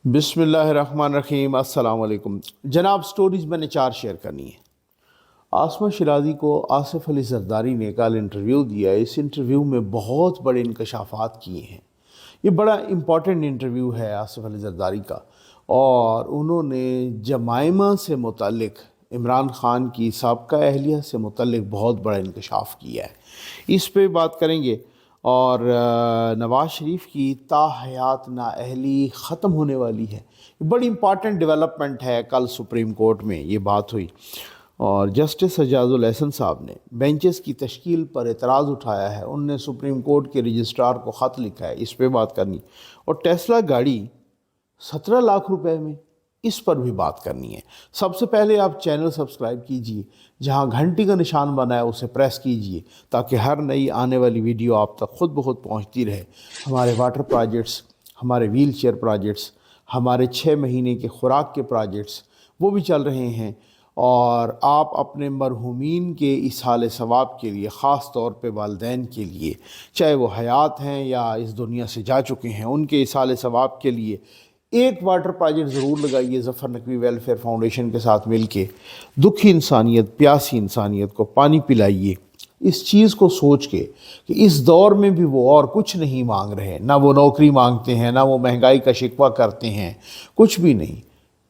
بسم اللہ الرحمن الرحیم۔ السلام علیکم جناب، سٹوریز میں نے 4 شیئر کرنی ہے۔ عاصمہ شیرازی کو آصف علی زرداری نے کل انٹرویو دیا ہے۔ اس انٹرویو میں بہت بڑے انکشافات کیے ہیں۔ یہ بڑا امپورٹنٹ انٹرویو ہے آصف علی زرداری کا، اور انہوں نے جمائمہ سے متعلق عمران خان کی سابقہ اہلیہ سے متعلق بہت بڑا انکشاف کیا ہے۔ اس پہ بات کریں گے، اور نواز شریف کی تا حیات نااہلی ختم ہونے والی ہے۔ یہ بڑی امپارٹنٹ ڈیولپمنٹ ہے۔ کل سپریم کورٹ میں یہ بات ہوئی، اور جسٹس اعجاز الاحسن صاحب نے بینچز کی تشکیل پر اعتراض اٹھایا ہے۔ انہوں نے سپریم کورٹ کے رجسٹرار کو خط لکھا ہے، اس پہ بات کرنی، اور ٹیسلا گاڑی 17 لاکھ روپے میں، اس پر بھی بات کرنی ہے۔ سب سے پہلے آپ چینل سبسکرائب کیجئے، جہاں گھنٹی کا نشان بنا ہے اسے پریس کیجئے، تاکہ ہر نئی آنے والی ویڈیو آپ تک خود بخود پہنچتی رہے۔ ہمارے واٹر پروجیکٹس، ہمارے ویل چیئر پروجیکٹس، ہمارے 6 مہینے کے خوراک کے پروجیکٹس وہ بھی چل رہے ہیں، اور آپ اپنے مرحومین کے اصحال ثواب کے لیے، خاص طور پہ والدین کے لیے، چاہے وہ حیات ہیں یا اس دنیا سے جا چکے ہیں، ان کے اصحال ثواب کے لیے ایک واٹر پروجیکٹ ضرور لگائیے ظفر نقوی ویلفیئر فاؤنڈیشن کے ساتھ مل کے۔ دکھی انسانیت، پیاسی انسانیت کو پانی پلائیے، اس چیز کو سوچ کے کہ اس دور میں بھی وہ اور کچھ نہیں مانگ رہے، نہ وہ نوکری مانگتے ہیں، نہ وہ مہنگائی کا شکوہ کرتے ہیں، کچھ بھی نہیں۔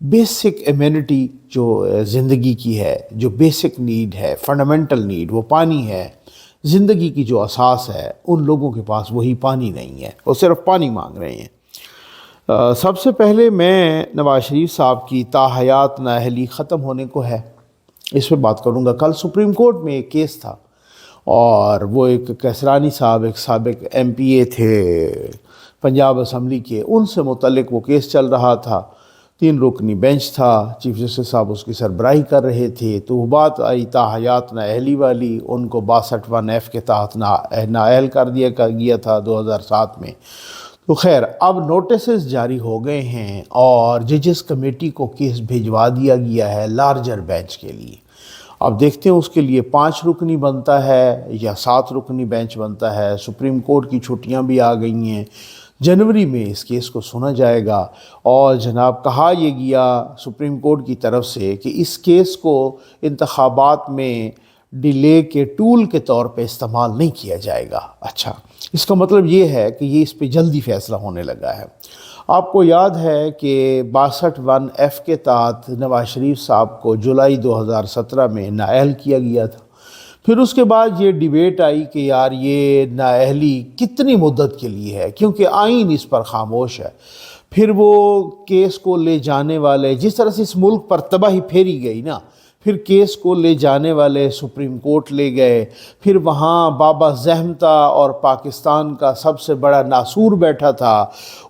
بیسک ایمینٹی جو زندگی کی ہے، جو بیسک نیڈ ہے، فنڈامنٹل نیڈ، وہ پانی ہے۔ زندگی کی جو اساس ہے، ان لوگوں کے پاس وہی پانی نہیں ہے، وہ صرف پانی مانگ رہے ہیں۔ سب سے پہلے میں نواز شریف صاحب کی تا حیات نااہلی ختم ہونے کو ہے، اس پہ بات کروں گا۔ کل سپریم کورٹ میں ایک کیس تھا، اور وہ ایک کیسرانی صاحب، ایک سابق ایم پی اے تھے پنجاب اسمبلی کے، ان سے متعلق وہ کیس چل رہا تھا۔ 3 رکنی بینچ تھا، چیف جسٹس صاحب اس کی سربراہی کر رہے تھے، تو وہ بات آئی تا حیات نااہلی والی۔ ان کو 62(1)(f) کے تحت نااہل کر دیا گیا تھا 2007 میں۔ تو خیر، اب نوٹسز جاری ہو گئے ہیں، اور ججز کمیٹی کو کیس بھیجوا دیا گیا ہے لارجر بینچ کے لیے۔ اب دیکھتے ہیں اس کے لیے 5 رکنی بنتا ہے یا 7 رکنی بینچ بنتا ہے۔ سپریم کورٹ کی چھٹیاں بھی آ گئی ہیں، جنوری میں اس کیس کو سنا جائے گا۔ اور جناب، کہا یہ گیا سپریم کورٹ کی طرف سے کہ اس کیس کو انتخابات میں ڈیلے کے ٹول کے طور پہ استعمال نہیں کیا جائے گا۔ اچھا، اس کا مطلب یہ ہے کہ یہ اس پہ جلدی فیصلہ ہونے لگا ہے۔ آپ کو یاد ہے کہ 62(1)(f) کے تحت نواز شریف صاحب کو جولائی 2017 میں نااہل کیا گیا تھا۔ پھر اس کے بعد یہ ڈیبیٹ آئی کہ یار یہ نااہلی کتنی مدت کے لیے ہے، کیونکہ آئین اس پر خاموش ہے۔ پھر وہ کیس کو لے جانے والے، جس طرح سے اس ملک پر تباہی پھیری گئی نا، پھر کیس کو لے جانے والے سپریم کورٹ لے گئے، پھر وہاں بابا زحمتا اور پاکستان کا سب سے بڑا ناصور بیٹھا تھا،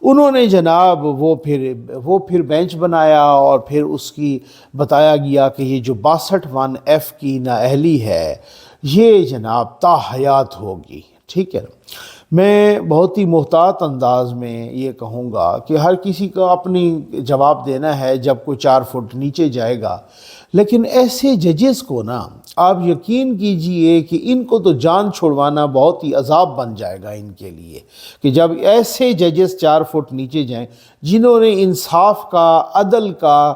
انہوں نے جناب وہ پھر بینچ بنایا، اور پھر اس کی بتایا گیا کہ یہ جو 62(1)(f) کی نااہلی ہے، یہ جناب تا حیات ہوگی۔ ٹھیک ہے، میں بہت ہی محتاط انداز میں یہ کہوں گا کہ ہر کسی کو اپنی جواب دینا ہے جب کوئی 4 فٹ نیچے جائے گا، لیکن ایسے ججز کو نا، آپ یقین کیجئے کہ ان کو تو جان چھڑوانا بہت ہی عذاب بن جائے گا ان کے لیے، کہ جب ایسے ججز 4 فٹ نیچے جائیں، جنہوں نے انصاف کا، عدل کا،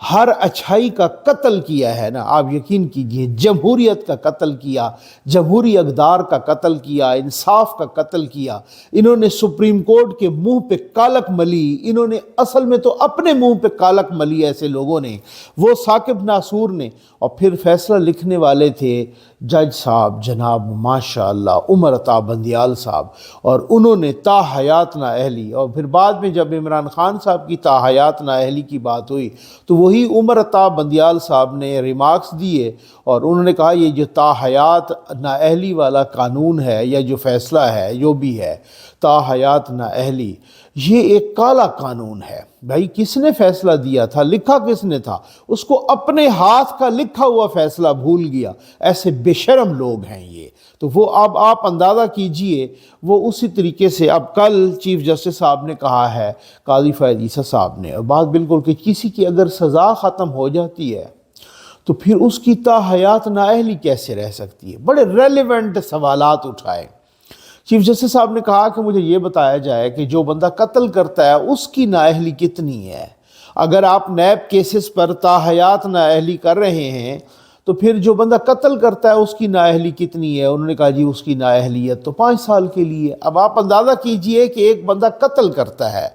ہر اچھائی کا قتل کیا ہے نا، آپ یقین کیجئے، جمہوریت کا قتل کیا، جمہوری اقدار کا قتل کیا، انصاف کا قتل کیا۔ انہوں نے سپریم کورٹ کے منہ پہ کالک ملی، انہوں نے اصل میں تو اپنے منہ پہ کالک ملی ایسے لوگوں نے، وہ ثاقب ناصور نے۔ اور پھر فیصلہ لکھنے والے تھے جج صاحب جناب ماشاءاللہ عمر عطا بندیال صاحب، اور انہوں نے تا حیات نااہلی، اور پھر بعد میں جب عمران خان صاحب کی تا حیات نااہلی کی بات ہوئی تو وہی عمر عطا بندیال صاحب نے ریمارکس دیے، اور انہوں نے کہا یہ جو تا حیات نااہلی والا قانون ہے، یا جو فیصلہ ہے، جو بھی ہے تا حیات نااہلی، یہ ایک کالا قانون ہے۔ بھائی کس نے فیصلہ دیا تھا؟ لکھا کس نے تھا؟ اس کو اپنے ہاتھ کا لکھا ہوا فیصلہ بھول گیا۔ ایسے بے شرم لوگ ہیں یہ۔ تو وہ اب آپ اندازہ کیجئے، وہ اسی طریقے سے اب کل چیف جسٹس صاحب نے کہا ہے، قاضی فائز عیسیٰ صاحب نے، اور بات بالکل کہ کسی کی اگر سزا ختم ہو جاتی ہے تو پھر اس کی تا حیات نااہلی کیسے رہ سکتی ہے؟ بڑے ریلیونٹ سوالات اٹھائے چیف جسٹس صاحب نے کہا کہ مجھے یہ بتایا جائے کہ جو بندہ قتل کرتا ہے اس کی نااہلی کتنی ہے؟ اگر آپ نیب کیسز پر تاحیات نااہلی کر رہے ہیں تو پھر جو بندہ قتل کرتا ہے اس کی نااہلی کتنی ہے؟ انہوں نے کہا جی اس کی نااہلیت تو 5 سال کے لیے۔ اب آپ اندازہ کیجئے کہ ایک بندہ قتل کرتا ہے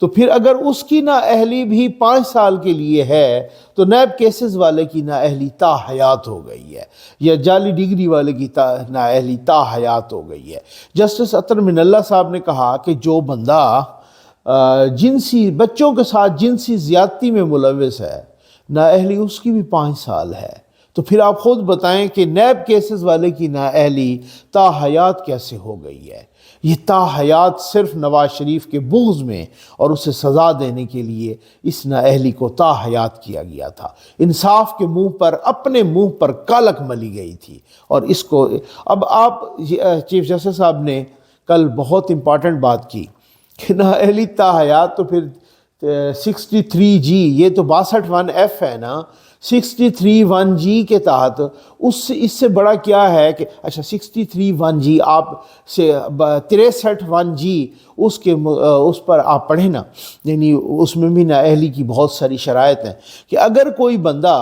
تو پھر اگر اس کی نااہلی بھی 5 سال کے لیے ہے تو نیب کیسز والے کی نااہلی تاحیات ہو گئی ہے، یا جعلی ڈگری والے کی نااہلی تاحیات ہو گئی ہے۔ جسٹس اطہر من اللہ صاحب نے کہا کہ جو بندہ بچوں کے ساتھ جنسی زیادتی میں ملوث ہے، نااہلی اس کی بھی 5 سال ہے۔ تو پھر آپ خود بتائیں کہ نیب کیسز والے کی نااہلی تاحیات کیسے ہو گئی ہے؟ یہ تاحیات صرف نواز شریف کے بغض میں اور اسے سزا دینے کے لیے اس نااہلی کو تاحیات کیا گیا تھا۔ انصاف کے منہ پر، اپنے منہ پر کالک ملی گئی تھی، اور اس کو اب آپ چیف جسٹس صاحب نے کل بہت امپارٹنٹ بات کی کہ نااہلی تاحیات تو پھر 63G، یہ تو 62(1)(f) ہے نا، 63(1)(g) کے تحت اس سے بڑا کیا ہے کہ اچھا 63(1)(g) آپ سے 63(1)(g) اس پر آپ پڑھیں نا، یعنی اس میں بھی نااہلی کی بہت ساری شرائط ہیں کہ اگر کوئی بندہ،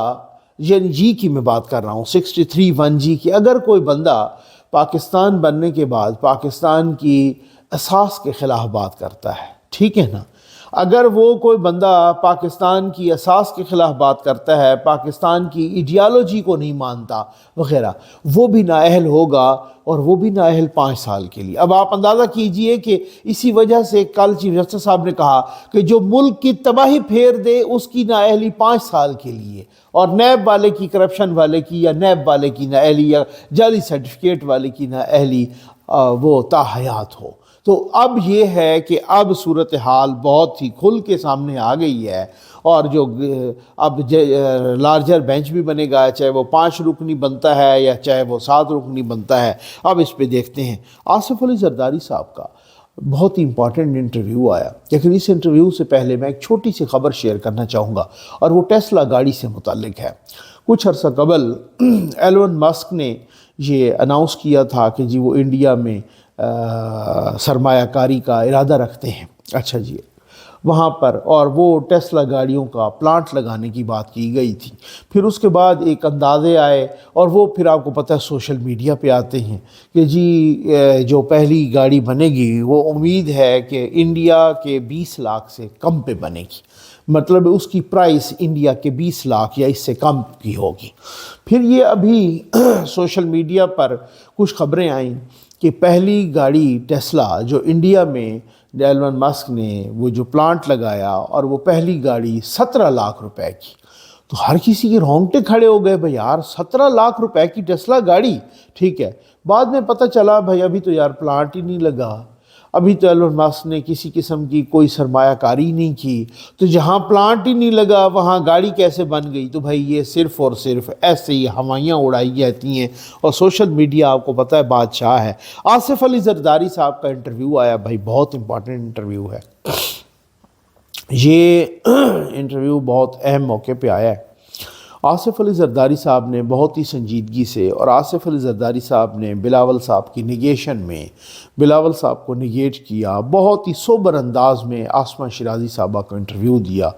یعنی جی کی میں بات کر رہا ہوں 63(1)(g) کی، اگر کوئی بندہ پاکستان بننے کے بعد پاکستان کی اساس کے خلاف بات کرتا ہے، ٹھیک ہے نا، اگر وہ کوئی بندہ پاکستان کی اساس کے خلاف بات کرتا ہے، پاکستان کی ایڈیالوجی کو نہیں مانتا وغیرہ، وہ بھی نااہل ہوگا، اور وہ بھی نااہل 5 سال کے لیے۔ اب آپ اندازہ کیجئے کہ اسی وجہ سے کل چیف جسٹس صاحب نے کہا کہ جو ملک کی تباہی پھیر دے اس کی نااہلی 5 سال کے لیے، اور نیب والے کی، کرپشن والے کی، یا نیب والے کی نااہلی، یا جعلی سرٹیفکیٹ والے کی نااہلی وہ تاحیات ہو۔ تو اب یہ ہے کہ اب صورتحال بہت ہی کھل کے سامنے آ گئی ہے، اور جو اب لارجر بینچ بھی بنے گا، چاہے وہ 5 رکنی بنتا ہے یا چاہے وہ 7 رکنی بنتا ہے۔ اب اس پہ دیکھتے ہیں آصف علی زرداری صاحب کا بہت ہی امپورٹنٹ انٹرویو آیا، لیکن اس انٹرویو سے پہلے میں ایک چھوٹی سی خبر شیئر کرنا چاہوں گا، اور وہ ٹیسلا گاڑی سے متعلق ہے۔ کچھ عرصہ قبل ایلون مسک نے یہ اناؤنس کیا تھا کہ جی وہ انڈیا میں سرمایہ کاری کا ارادہ رکھتے ہیں، اچھا جی وہاں پر، اور وہ ٹیسلا گاڑیوں کا پلانٹ لگانے کی بات کی گئی تھی۔ پھر اس کے بعد ایک اندازے آئے، اور وہ پھر آپ کو پتہ ہے سوشل میڈیا پہ آتے ہیں کہ جی جو پہلی گاڑی بنے گی وہ امید ہے کہ انڈیا کے 20 لاکھ سے کم پہ بنے گی، مطلب اس کی پرائس انڈیا کے 20 لاکھ یا اس سے کم کی ہوگی۔ پھر یہ ابھی سوشل میڈیا پر کچھ خبریں آئیں کہ پہلی گاڑی ٹیسلا جو انڈیا میں ایلون مسک نے وہ جو پلانٹ لگایا، اور وہ پہلی گاڑی 17 لاکھ روپے کی، تو ہر کسی کے رونگٹے کھڑے ہو گئے، بھائی یار 17 لاکھ روپے کی ٹیسلا گاڑی، ٹھیک ہے۔ بعد میں پتہ چلا بھائی ابھی تو یار پلانٹ ہی نہیں لگا، ابھی تو ایلون مسک نے کسی قسم کی کوئی سرمایہ کاری نہیں کی، تو جہاں پلانٹ ہی نہیں لگا وہاں گاڑی کیسے بن گئی؟ تو بھائی یہ صرف اور صرف ایسے ہی ہوائیاں اڑائی جاتی ہیں، اور سوشل میڈیا آپ کو پتہ ہے بادشاہ ہے۔ آصف علی زرداری صاحب کا انٹرویو آیا، بھائی بہت امپورٹنٹ انٹرویو ہے، یہ انٹرویو بہت اہم موقع پہ آیا ہے۔ آصف علی زرداری صاحب نے بہت ہی سنجیدگی سے، اور آصف علی زرداری صاحب نے بلاول صاحب کی نگیشن میں بلاول صاحب کو نگیٹ کیا، بہت ہی سوبر انداز میں آسمہ شیرازی صاحبہ کو انٹرویو دیا۔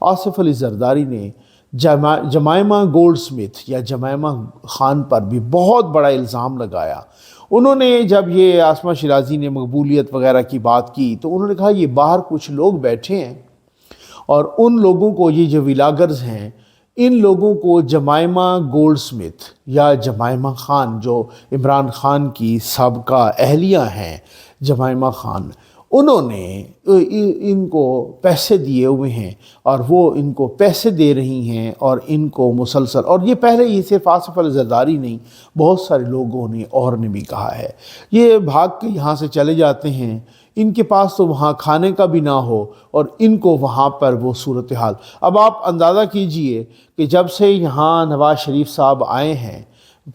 آصف علی زرداری نے جمائمہ گولڈ سمتھ یا جمائمہ خان پر بھی بہت بڑا الزام لگایا۔ انہوں نے جب یہ آسمہ شیرازی نے مقبولیت وغیرہ کی بات کی تو انہوں نے کہا یہ باہر کچھ لوگ بیٹھے ہیں، اور ان لوگوں کو، یہ جو ولاگرز ہیں، ان لوگوں کو جمائمہ گولڈ سمتھ یا جمائمہ خان، جو عمران خان کی سابقہ اہلیہ ہیں جمائمہ خان، انہوں نے ان کو پیسے دیے ہوئے ہیں، اور وہ ان کو پیسے دے رہی ہیں، اور ان کو مسلسل، اور یہ پہلے یہ صرف آصف علی زرداری نہیں، بہت سارے لوگوں نے اور نے بھی کہا ہے، یہ بھاگ کے یہاں سے چلے جاتے ہیں، ان کے پاس تو وہاں کھانے کا بھی نہ ہو، اور ان کو وہاں پر وہ صورتحال۔ اب آپ اندازہ کیجئے کہ جب سے یہاں نواز شریف صاحب آئے ہیں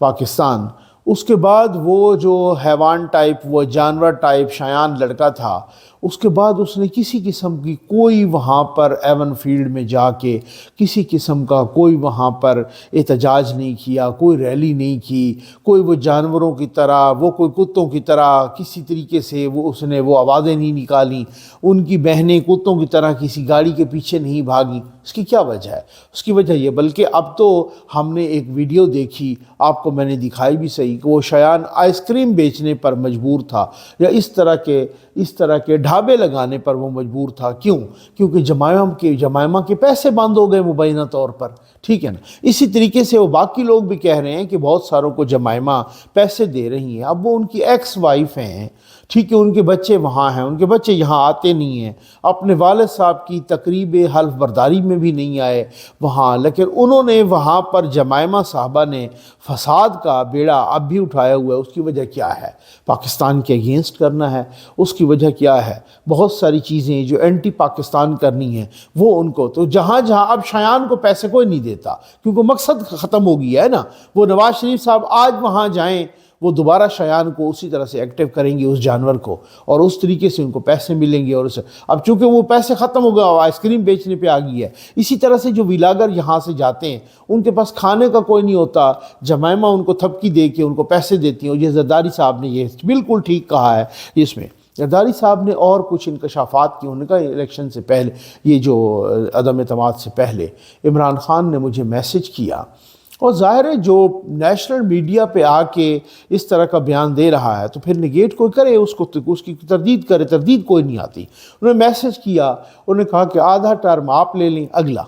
پاکستان، اس کے بعد وہ جو حیوان ٹائپ، وہ جانور ٹائپ شایان لڑکا تھا، اس کے بعد اس نے کسی قسم کی کوئی وہاں پر ایون فیلڈ میں جا کے کسی قسم کا کوئی وہاں پر احتجاج نہیں کیا، کوئی ریلی نہیں کی، کوئی وہ جانوروں کی طرح، وہ کوئی کتوں کی طرح کسی طریقے سے اس نے وہ آوازیں نہیں نکالیں، ان کی بہنیں کتوں کی طرح کسی گاڑی کے پیچھے نہیں بھاگیں۔ اس کی کیا وجہ ہے؟ اس کی وجہ یہ، بلکہ اب تو ہم نے ایک ویڈیو دیکھی، آپ کو میں نے دکھائی بھی صحیح، کہ وہ شایان آئس کریم بیچنے پر مجبور تھا، یا اس طرح کے ڈھابے لگانے پر وہ مجبور تھا۔ کیوں؟ کیونکہ جمائمہ کے پیسے بند ہو گئے مبینہ طور پر، ٹھیک ہے نا۔ اسی طریقے سے وہ باقی لوگ بھی کہہ رہے ہیں کہ بہت ساروں کو جمائمہ پیسے دے رہی ہیں، اب وہ ان کی ایکس وائف ہیں، ٹھیک ہے، ان کے بچے وہاں ہیں، ان کے بچے یہاں آتے نہیں ہیں، اپنے والد صاحب کی تقریب حلف برداری میں بھی نہیں آئے وہاں، لیکن انہوں نے وہاں پر جمائمہ صاحبہ نے فساد کا بیڑا اب بھی اٹھایا ہوا ہے۔ اس کی وجہ کیا ہے؟ پاکستان کے اگینسٹ کرنا ہے۔ اس کی وجہ کیا ہے؟ بہت ساری چیزیں جو اینٹی پاکستان کرنی ہیں وہ ان کو، تو جہاں اب شایان کو پیسے کوئی نہیں دیتا کیونکہ مقصد ختم ہو گیا ہے نا۔ وہ نواز شریف صاحب آج وہاں جائیں، وہ دوبارہ شایان کو اسی طرح سے ایکٹیو کریں گے، اس جانور کو، اور اس طریقے سے ان کو پیسے ملیں گے، اور اب چونکہ وہ پیسے ختم ہو گئے، آئس کریم بیچنے پہ آ گئی ہے۔ اسی طرح سے جو ویلاگر یہاں سے جاتے ہیں ان کے پاس کھانے کا کوئی نہیں ہوتا، جمائمہ ان کو تھپکی دے کے ان کو پیسے دیتی ہیں۔ اور یہ زرداری صاحب نے یہ بالکل ٹھیک کہا ہے اس میں۔ زرداری صاحب نے اور کچھ انکشافات کی، انہوں نے کہا الیکشن سے پہلے، یہ جو عدم اعتماد سے پہلے عمران خان نے مجھے میسج کیا، اور ظاہر ہے جو نیشنل میڈیا پہ آ کے اس طرح کا بیان دے رہا ہے تو پھر نگیٹ کوئی کرے، اس کی تردید کرے، تردید کوئی نہیں آتی۔ انہوں نے میسج کیا، انہوں نے کہا کہ آدھا ٹرم آپ لے لیں اگلا،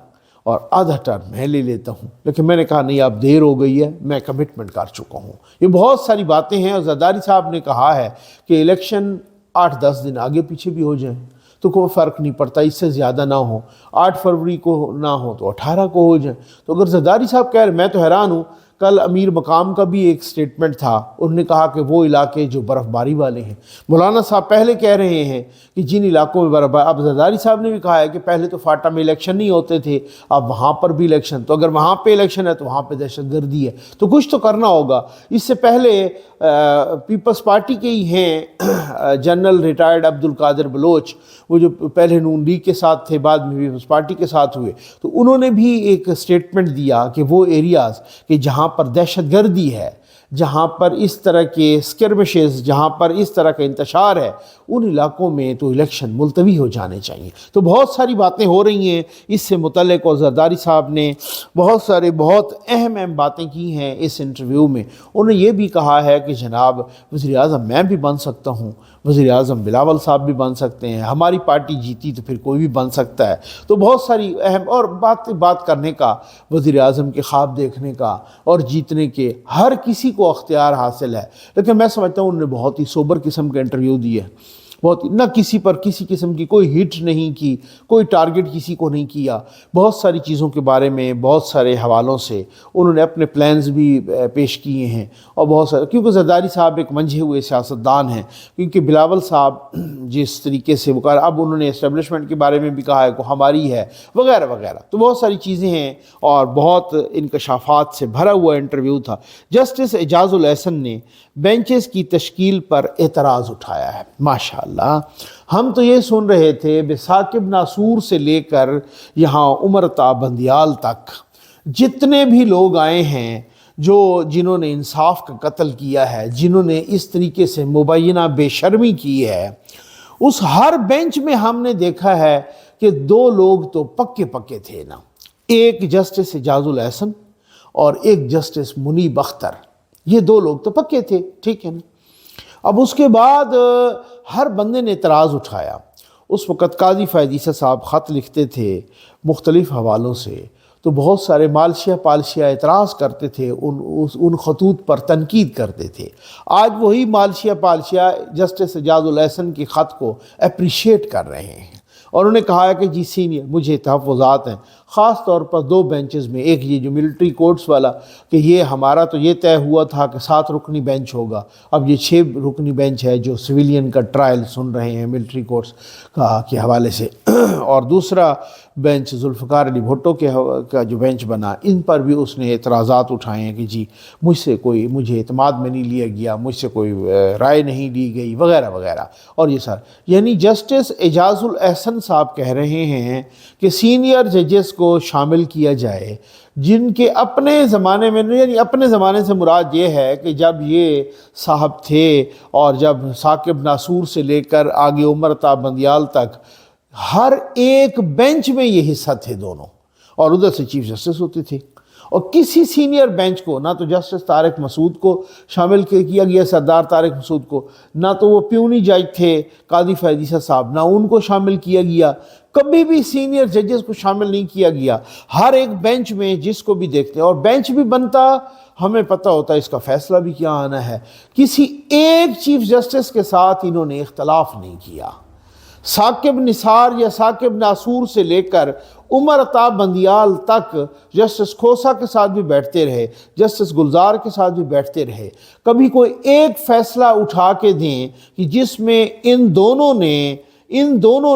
اور آدھا ٹرم میں لے لیتا ہوں، لیکن میں نے کہا نہیں، اب دیر ہو گئی ہے، میں کمٹمنٹ کر چکا ہوں۔ یہ بہت ساری باتیں ہیں، اور زرداری صاحب نے کہا ہے کہ الیکشن 8-10 دن آگے پیچھے بھی ہو جائیں تو کوئی فرق نہیں پڑتا، اس سے زیادہ نہ ہو، 8 فروری کو نہ ہو تو 18 کو ہو جائیں۔ تو اگر زرداری صاحب کہہ رہے، میں تو حیران ہوں، کل امیر مقام کا بھی ایک سٹیٹمنٹ تھا، انہوں نے کہا کہ وہ علاقے جو برف باری والے ہیں، مولانا صاحب پہلے کہہ رہے ہیں کہ جن علاقوں میں برف باری، اب زرداری صاحب نے بھی کہا ہے کہ پہلے تو فاٹا میں الیکشن نہیں ہوتے تھے، اب وہاں پر بھی الیکشن، تو اگر وہاں پہ الیکشن ہے تو وہاں پہ دہشت گردی ہے، تو کچھ تو کرنا ہوگا۔ اس سے پہلے پیپلز پارٹی کے ہی ہیں جنرل ریٹائرڈ عبد القادر بلوچ، وہ جو پہلے نون لیگ کے ساتھ تھے، بعد میں پیپلز پارٹی کے ساتھ ہوئے، تو انہوں نے بھی ایک سٹیٹمنٹ دیا کہ وہ ایریاز کہ جہاں پر دہشت گردی ہے، جہاں پر اس طرح کے اسکرمشز، جہاں پر اس طرح کا انتشار ہے، ان علاقوں میں تو الیکشن ملتوی ہو جانے چاہیے۔ تو بہت ساری باتیں ہو رہی ہیں اس سے متعلق، اور زرداری صاحب نے بہت اہم باتیں کی ہیں اس انٹرویو میں۔ انہوں نے یہ بھی کہا ہے کہ جناب وزیر اعظم میں بھی بن سکتا ہوں، وزیر اعظم بلاول صاحب بھی بن سکتے ہیں، ہماری پارٹی جیتی تو پھر کوئی بھی بن سکتا ہے۔ تو بہت ساری اہم اور بات کرنے کا، وزیر اعظم کے خواب دیکھنے کا اور جیتنے کے ہر کسی کو اختیار حاصل ہے، لیکن میں سمجھتا ہوں انہوں نے بہت ہی سوبر قسم کا انٹرویو دی ہے، نہ کسی پر کسی قسم کی کوئی ہٹ نہیں کی، کوئی ٹارگٹ کسی کو نہیں کیا، بہت ساری چیزوں کے بارے میں بہت سارے حوالوں سے انہوں نے اپنے پلانز بھی پیش کیے ہیں، اور بہت سارے، کیونکہ زرداری صاحب ایک منجھے ہوئے سیاستدان ہیں، کیونکہ بلاول صاحب جس طریقے سے وہ کہا، اب انہوں نے اسٹیبلشمنٹ کے بارے میں بھی کہا ہے کہ ہماری ہے، وغیرہ وغیرہ، تو بہت ساری چیزیں ہیں اور بہت انکشافات سے بھرا ہوا انٹرویو تھا۔ جسٹس اعجاز الاحسن نے بینچز کی تشکیل پر اعتراض اٹھایا ہے۔ ماشاءاللہ، ہم تو یہ سن رہے تھے ثاقب ناصور سے لے کر یہاں عمر تا بندیال تک جتنے بھی لوگ آئے ہیں جنہوں نے انصاف کا قتل کیا ہے، جنہوں نے اس طریقے سے مبینہ بے شرمی کی ہے، اس ہر بینچ میں ہم نے دیکھا ہے کہ 2 لوگ تو پکے تھے نا، ایک جسٹس اعجاز الاحسن اور ایک جسٹس منیب اختر، یہ 2 لوگ تو پکے تھے، ٹھیک ہے نا۔ اب اس کے بعد ہر بندے نے اعتراض اٹھایا۔ اس وقت قاضی فیض عیسیٰ صاحب خط لکھتے تھے مختلف حوالوں سے، تو بہت سارے مالشیا پالشیا اعتراض کرتے تھے، ان خطوط پر تنقید کرتے تھے۔ آج وہی مالشیا پالشیا جسٹس اعجاز الاحسن کے خط کو اپریشیٹ کر رہے ہیں، اور انہوں نے کہا ہے کہ جی سینئر، مجھے تحفظات ہیں، خاص طور پر 2 بینچز میں، ایک یہ جو ملٹری کورٹس والا کہ یہ ہمارا تو یہ طے ہوا تھا کہ 7 رکنی بینچ ہوگا، اب یہ 6 رکنی بینچ ہے جو سویلین کا ٹرائل سن رہے ہیں ملٹری کورٹس کے حوالے سے، اور دوسرا بینچ ذوالفقار علی بھٹو کا جو بینچ بنا، ان پر بھی اس نے اعتراضات اٹھائے ہیں کہ جی مجھے اعتماد میں نہیں لیا گیا، مجھ سے کوئی رائے نہیں لی گئی وغیرہ وغیرہ، اور یہ سارا یعنی جسٹس اعجاز الاحسن صاحب کہہ رہے ہیں کہ سینئر ججز کو شامل کیا جائے جن کے اپنے زمانے میں، یعنی اپنے زمانے سے مراد یہ ہے کہ جب یہ صاحب تھے اور جب ثاقب ناصور سے لے کر آگے عمر تا بندیال تک ہر ایک بینچ میں یہ حصہ تھے دونوں، اور ادھر سے چیف جسٹس ہوتے تھے، اور کسی سینئر بینچ کو نہ تو جسٹس طارق مسعود کو شامل کیا گیا، سردار طارق مسعود کو، نہ تو وہ پیونی جج تھے قاضی فیضیسہ صاحب، نہ ان کو شامل کیا گیا، کبھی بھی سینئر ججز کو شامل نہیں کیا گیا۔ ہر ایک بینچ میں جس کو بھی دیکھتے ہیں، اور بینچ بھی بنتا ہمیں پتہ ہوتا ہے اس کا فیصلہ بھی کیا آنا ہے، کسی ایک چیف جسٹس کے ساتھ انہوں نے اختلاف نہیں کیا۔ ثاقب نثار یا ثاقب ناصور سے لے کر عمر عطا بندیال تک جسٹس کھوسہ کے ساتھ بھی بیٹھتے رہے، جسٹس گلزار کے ساتھ بھی بیٹھتے رہے، کبھی کوئی ایک فیصلہ اٹھا کے دیں کہ جس میں ان دونوں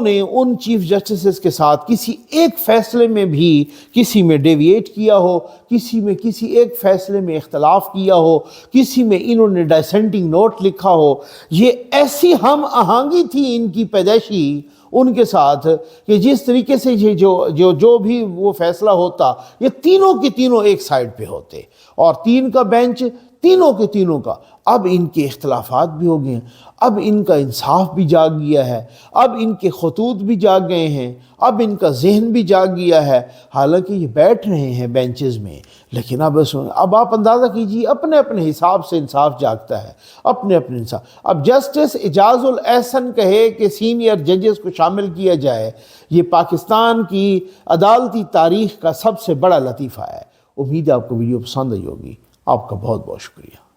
نے ان چیف جسٹسز کے ساتھ کسی ایک فیصلے میں بھی کسی میں ڈیویٹ کیا ہو، کسی ایک فیصلے میں اختلاف کیا ہو، کسی میں انہوں نے ڈائسنٹنگ نوٹ لکھا ہو۔ یہ ایسی ہم آہنگی تھی ان کی پیدائشی ان کے ساتھ کہ جس طریقے سے جو بھی وہ فیصلہ ہوتا، یہ تینوں کے تینوں ایک سائیڈ پہ ہوتے، اور 3 کا بینچ تینوں کے تینوں کا۔ اب ان کے اختلافات بھی ہو گئے ہیں، اب ان کا انصاف بھی جاگ گیا ہے، اب ان کے خطوط بھی جاگ گئے ہیں، اب ان کا ذہن بھی جاگ گیا ہے، حالانکہ یہ بیٹھ رہے ہیں بینچز میں، لیکن اب آپ اندازہ کیجیے اپنے اپنے حساب سے انصاف جاگتا ہے، اپنے انصاف۔ اب جسٹس اعجاز الاحسن کہے کہ سینئر ججز کو شامل کیا جائے، یہ پاکستان کی عدالتی تاریخ کا سب سے بڑا لطیفہ ہے۔ امید ہے آپ کو ویڈیو پسند آئی ہوگی۔ آپ کا بہت بہت شکریہ۔